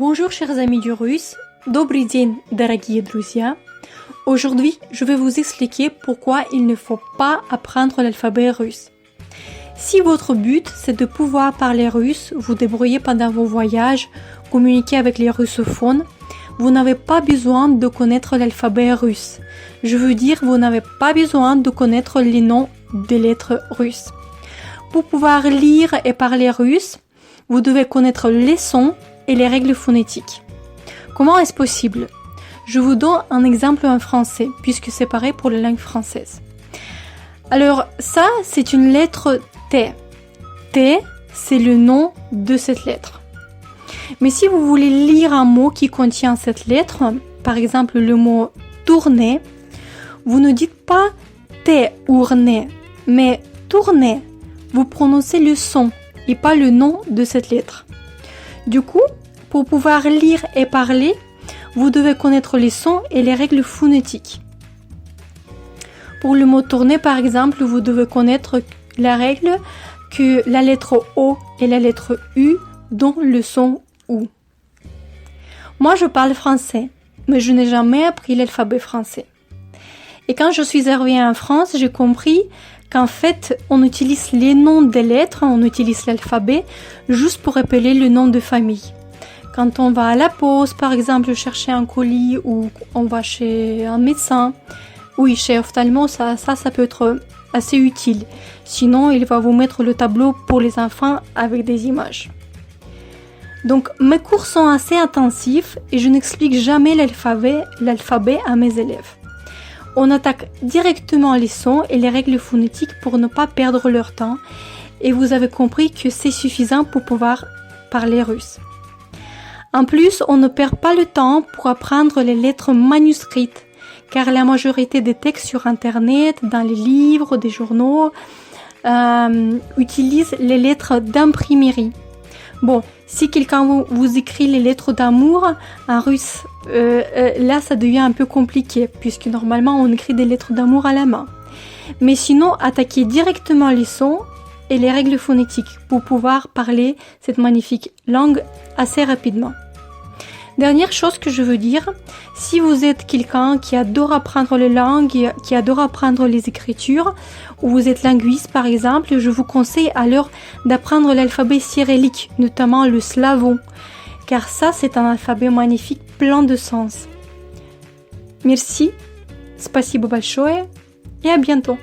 Bonjour chers amis du russe, Добрый день, дорогие друзья. Aujourd'hui, je vais vous expliquer pourquoi il ne faut pas apprendre l'alphabet russe. Si votre but c'est de pouvoir parler russe, vous débrouiller pendant vos voyages, communiquer avec les russophones, vous n'avez pas besoin de connaître l'alphabet russe. Je veux dire, vous n'avez pas besoin de connaître les noms des lettres russes. Pour pouvoir lire et parler russe, vous devez connaître les sons et les règles phonétiques. Comment est-ce possible? Je vous donne un exemple en français, puisque c'est pareil pour la langue française. Alors, ça, c'est une lettre T. T, c'est le nom de cette lettre. Mais si vous voulez lire un mot qui contient cette lettre, par exemple le mot tourner, vous ne dites pas T-ourner, mais tourner. Vous prononcez le son et pas le nom de cette lettre. Du coup, pour pouvoir lire et parler, vous devez connaître les sons et les règles phonétiques. Pour le mot tourner, par exemple, vous devez connaître la règle que la lettre O et la lettre U donnent le son OU. Moi, je parle français, mais je n'ai jamais appris l'alphabet français. Et quand je suis arrivée en France, j'ai compris qu'en fait, on utilise les noms des lettres, on utilise l'alphabet juste pour appeler le nom de famille. Quand on va à la poste, par exemple, chercher un colis ou on va chez un médecin, oui, chez ophtalmo, ça peut être assez utile. Sinon, il va vous mettre le tableau pour les enfants avec des images. Donc, mes cours sont assez intensifs et je n'explique jamais l'alphabet à mes élèves. On attaque directement les sons et les règles phonétiques pour ne pas perdre leur temps. Et vous avez compris que c'est suffisant pour pouvoir parler russe. En plus, on ne perd pas le temps pour apprendre les lettres manuscrites, car la majorité des textes sur Internet, dans les livres, des journaux, utilisent les lettres d'imprimerie. Bon, si quelqu'un vous écrit les lettres d'amour en russe, là ça devient un peu compliqué, puisque normalement on écrit des lettres d'amour à la main. Mais sinon, attaquez directement les sons et les règles phonétiques pour pouvoir parler cette magnifique langue assez rapidement. Dernière chose que je veux dire, si vous êtes quelqu'un qui adore apprendre les langues, qui adore apprendre les écritures, ou vous êtes linguiste par exemple, je vous conseille alors d'apprendre l'alphabet cyrillique, notamment le slavon, car ça c'est un alphabet magnifique plein de sens. Merci, спасибо большое et à bientôt.